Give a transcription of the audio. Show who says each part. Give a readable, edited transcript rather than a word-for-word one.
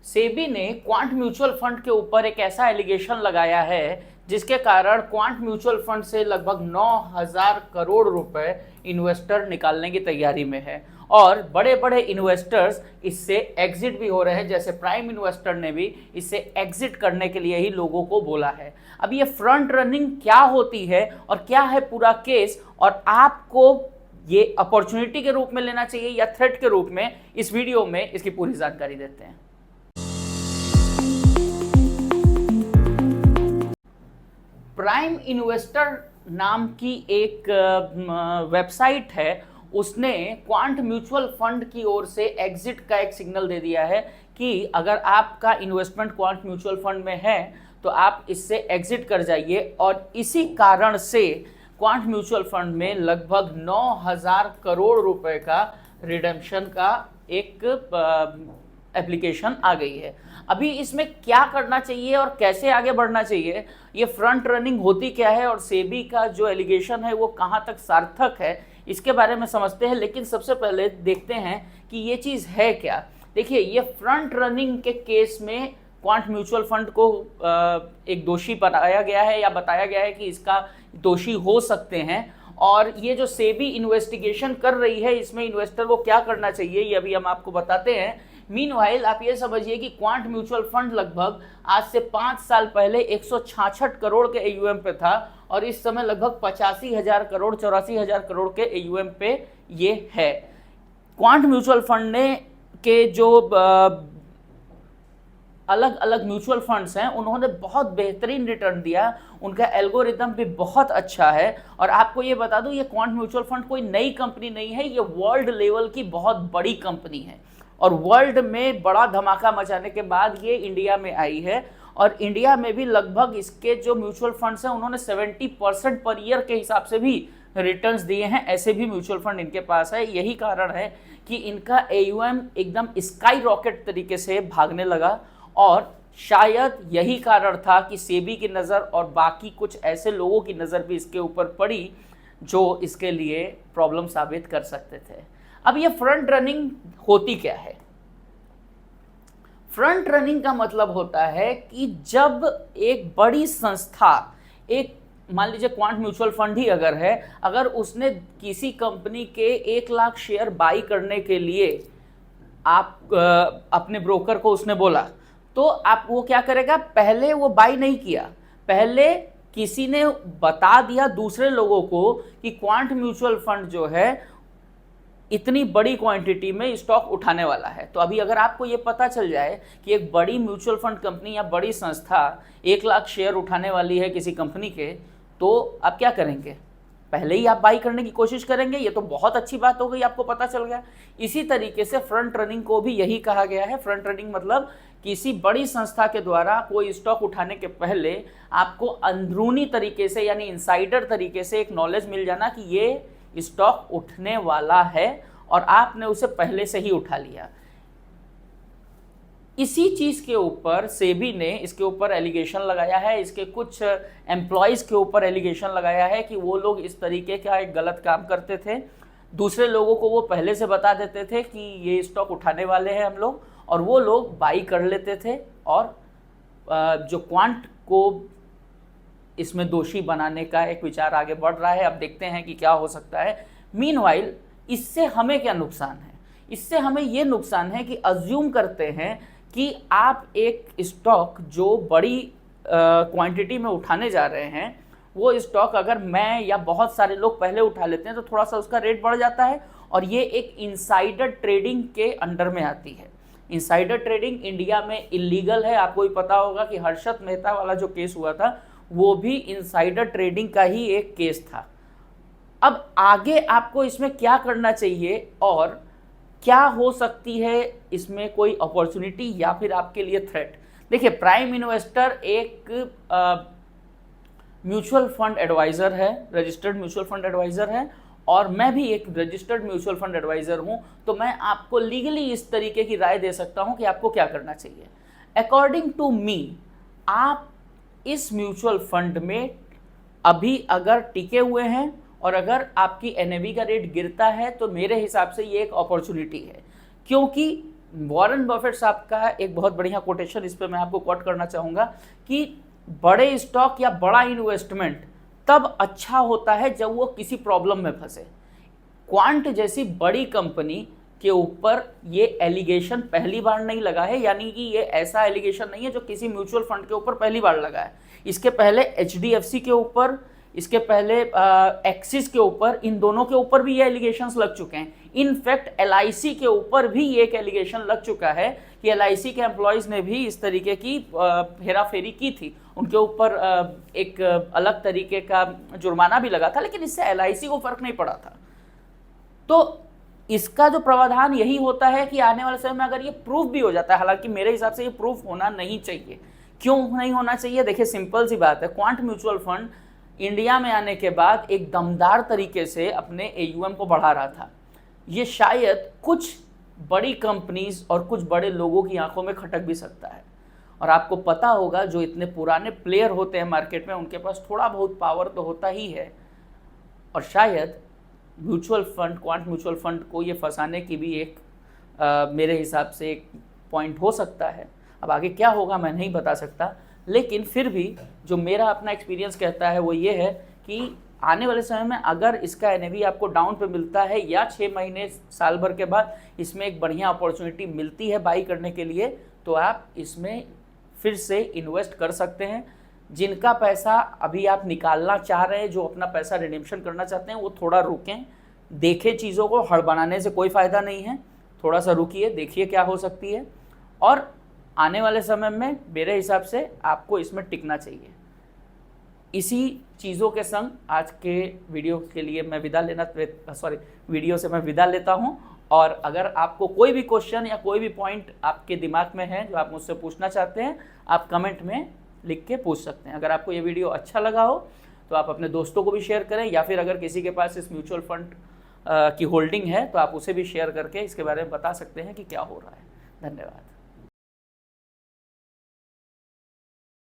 Speaker 1: सेबी ने quant mutual fund के ऊपर एक ऐसा एलिगेशन लगाया है जिसके कारण क्वांट म्यूचुअल फंड से लगभग 9,000 करोड़ रुपए इन्वेस्टर निकालने की तैयारी में है और बड़े बड़े इन्वेस्टर्स इससे एग्जिट भी हो रहे हैं। जैसे प्राइम इन्वेस्टर ने भी इससे एग्जिट करने के लिए ही लोगों को बोला है। अब ये फ्रंट रनिंग क्या होती है और क्या है पूरा केस, और आपको ये अपॉर्चुनिटी के रूप में लेना चाहिए या थ्रेट के रूप में, इस वीडियो में इसकी पूरी जानकारी देते हैं। प्राइम इन्वेस्टर नाम की एक वेबसाइट है, उसने क्वांट म्यूचुअल फंड की ओर से एग्जिट का एक सिग्नल दे दिया है कि अगर आपका इन्वेस्टमेंट क्वांट म्यूचुअल फंड में है तो आप इससे एग्जिट कर जाइए। और इसी कारण से क्वांट म्यूचुअल फंड में लगभग 9,000 करोड़ रुपए का रिडेम्पशन का एक एप्लीकेशन आ गई है। अभी इसमें क्या करना चाहिए और कैसे आगे बढ़ना चाहिए, ये फ्रंट रनिंग होती क्या है और सेबी का जो एलिगेशन है वो कहाँ तक सार्थक है, इसके बारे में समझते हैं। लेकिन सबसे पहले देखते हैं कि ये चीज़ है क्या। देखिए, ये फ्रंट रनिंग के केस में क्वांट म्यूचुअल फंड को एक दोषी बनाया गया है या बताया गया है कि इसका दोषी हो सकते हैं। और ये जो सेबी इन्वेस्टिगेशन कर रही है, इसमें इन्वेस्टर को क्या करना चाहिए ये अभी हम आपको बताते हैं। मीनवाइल आप ये समझिए कि क्वांट म्यूचुअल फंड लगभग आज से 5 साल पहले 166 करोड़ के एयूएम पे था और इस समय लगभग 85,000 करोड़ 84,000 करोड़ के एयूएम पे ये है। क्वांट म्यूचुअल फंड ने के जो अलग अलग म्यूचुअल फंड्स हैं उन्होंने बहुत बेहतरीन रिटर्न दिया, उनका एल्गोरिदम भी बहुत अच्छा है। और आपको ये बता दूं, ये क्वांट म्यूचुअल फंड कोई नई कंपनी नहीं है, ये वर्ल्ड लेवल की बहुत बड़ी कंपनी है और वर्ल्ड में बड़ा धमाका मचाने के बाद ये इंडिया में आई है। और इंडिया में भी लगभग इसके जो म्यूचुअल फंड्स हैं उन्होंने 70% पर ईयर के हिसाब से भी रिटर्न्स दिए हैं। ऐसे भी म्यूचुअल फंड इनके पास है। यही कारण है कि इनका एयूएम एकदम स्काई रॉकेट तरीके से भागने लगा और शायद यही कारण था कि सेबी की नज़र और बाकी कुछ ऐसे लोगों की नज़र भी इसके ऊपर पड़ी जो इसके लिए प्रॉब्लम साबित कर सकते थे। अब ये फ्रंट रनिंग होती क्या है? फ्रंट रनिंग का मतलब होता है कि जब एक बड़ी संस्था, एक मान लीजिए क्वांट म्यूचुअल फंड ही अगर है, अगर उसने किसी कंपनी के 1 लाख शेयर बाई करने के लिए आप अपने ब्रोकर को उसने बोला, तो आप वो क्या करेगा, पहले वो बाई नहीं किया, पहले किसी ने बता दिया दूसरे लोगों को कि क्वांट म्यूचुअल फंड जो है इतनी बड़ी क्वांटिटी में स्टॉक उठाने वाला है। तो अभी अगर आपको ये पता चल जाए कि एक बड़ी म्यूचुअल फंड कंपनी या बड़ी संस्था 1 लाख शेयर उठाने वाली है किसी कंपनी के, तो आप क्या करेंगे? पहले ही आप बाई करने की कोशिश करेंगे। ये तो बहुत अच्छी बात हो गई, आपको पता चल गया। इसी तरीके से फ्रंट रनिंग को भी यही कहा गया है। फ्रंट रनिंग मतलब किसी बड़ी संस्था के द्वारा कोई स्टॉक उठाने के पहले आपको अंदरूनी तरीके से यानी इनसाइडर तरीके से एक नॉलेज मिल जाना कि ये स्टॉक उठने वाला है और आपने उसे पहले से ही उठा लिया। इसी चीज के ऊपर सेबी ने इसके ऊपर एलिगेशन लगाया है, इसके कुछ एम्प्लॉयज के ऊपर एलिगेशन लगाया है कि वो लोग इस तरीके का एक गलत काम करते थे। दूसरे लोगों को वो पहले से बता देते थे कि ये स्टॉक उठाने वाले हैं हम लोग, और वो लोग बाई कर लेते थे और जो क्वांट को इसमें दोषी बनाने का एक विचार आगे बढ़ रहा है। अब देखते हैं कि क्या हो सकता है। मीनवाइल इससे हमें क्या नुकसान है? इससे हमें ये नुकसान है कि अज्यूम करते हैं कि आप एक स्टॉक जो बड़ी क्वांटिटी में उठाने जा रहे हैं, वो स्टॉक अगर मैं या बहुत सारे लोग पहले उठा लेते हैं तो थोड़ा सा उसका रेट बढ़ जाता है और ये एक इनसाइडर ट्रेडिंग के अंडर में आती है। इनसाइडर ट्रेडिंग इंडिया में इलीगल है। आपको भी पता होगा कि हर्षद मेहता वाला जो केस हुआ था वो भी इनसाइडर ट्रेडिंग का ही एक केस था। अब आगे आपको इसमें क्या करना चाहिए और क्या हो सकती है इसमें कोई अपॉर्चुनिटी या फिर आपके लिए थ्रेट? देखिए, प्राइम इन्वेस्टर एक म्यूचुअल फंड एडवाइज़र है, रजिस्टर्ड म्यूचुअल फंड एडवाइज़र है, और मैं भी एक रजिस्टर्ड म्यूचुअल फंड एडवाइज़र हूं। तो मैं आपको लीगली इस तरीके की राय दे सकता हूं कि आपको क्या करना चाहिए। अकॉर्डिंग टू मी, आप इस म्यूचुअल फंड में अभी अगर टिके हुए हैं और अगर आपकी एनएवी का रेट गिरता है तो मेरे हिसाब से ये एक अपॉर्चुनिटी है, क्योंकि वॉरेन बफेट साहब का एक बहुत बढ़िया कोटेशन इस पे मैं आपको कोट करना चाहूँगा कि बड़े स्टॉक या बड़ा इन्वेस्टमेंट तब अच्छा होता है जब वो किसी प्रॉब्लम में फंसे। क्वांट जैसी बड़ी कंपनी के ऊपर ये एलिगेशन पहली बार नहीं लगा है, यानी कि ये ऐसा एलिगेशन नहीं है जो किसी म्यूचुअल फंड के ऊपर पहली बार लगा है। इसके पहले HDFC के ऊपर, इसके पहले एक्सिस के ऊपर, इन दोनों के ऊपर भी ये एलिगेशंस लग चुके हैं। इनफैक्ट LIC के ऊपर भी ये एक एलिगेशन लग चुका है कि LIC के एम्प्लॉयज़ ने भी इस तरीके की हेराफेरी की थी, उनके ऊपर एक अलग तरीके का जुर्माना भी लगा था, लेकिन इससे LIC को फर्क नहीं पड़ा था। तो इसका जो प्रावधान यही होता है कि आने वाले समय में अगर ये प्रूफ भी हो जाता है, हालांकि मेरे हिसाब से ये प्रूफ होना नहीं चाहिए। क्यों नहीं होना चाहिए? देखिए, सिंपल सी बात है, क्वांट म्यूचुअल फंड इंडिया में आने के बाद एक दमदार तरीके से अपने AUM को बढ़ा रहा था। ये शायद कुछ बड़ी कंपनीज और कुछ बड़े लोगों की आंखों में खटक भी सकता है। और आपको पता होगा, जो इतने पुराने प्लेयर होते हैं मार्केट में, उनके पास थोड़ा बहुत पावर तो होता ही है, और शायद mutual fund, quant mutual fund को ये फंसाने की भी एक मेरे हिसाब से एक पॉइंट हो सकता है। अब आगे क्या होगा मैं नहीं बता सकता, लेकिन फिर भी जो मेरा अपना एक्सपीरियंस कहता है वो ये है कि आने वाले समय में अगर इसका NAV आपको डाउन पे मिलता है या 6 महीने साल भर के बाद इसमें एक बढ़िया अपॉर्चुनिटी मिलती है बाई करने के लिए, तो आप इसमें फिर से इन्वेस्ट कर सकते हैं। जिनका पैसा अभी आप निकालना चाह रहे हैं, जो अपना पैसा रिडेम्पशन करना चाहते हैं, वो थोड़ा रुकें, देखें चीज़ों को। हड़बड़ाने से कोई फ़ायदा नहीं है, थोड़ा सा रुकिए, देखिए क्या हो सकती है, और आने वाले समय में मेरे हिसाब से आपको इसमें टिकना चाहिए। इसी चीज़ों के संग आज के वीडियो के लिए मैं वीडियो से मैं विदा लेता हूं। और अगर आपको कोई भी क्वेश्चन या कोई भी पॉइंट आपके दिमाग में है जो आप मुझसे पूछना चाहते हैं, आप कमेंट में लिख के पूछ सकते हैं। अगर आपको ये वीडियो अच्छा लगा हो तो आप अपने दोस्तों को भी शेयर करें, या फिर अगर किसी के पास इस म्यूचुअल फंड की होल्डिंग है तो आप उसे भी शेयर करके इसके बारे में बता सकते हैं कि क्या हो रहा है। धन्यवाद।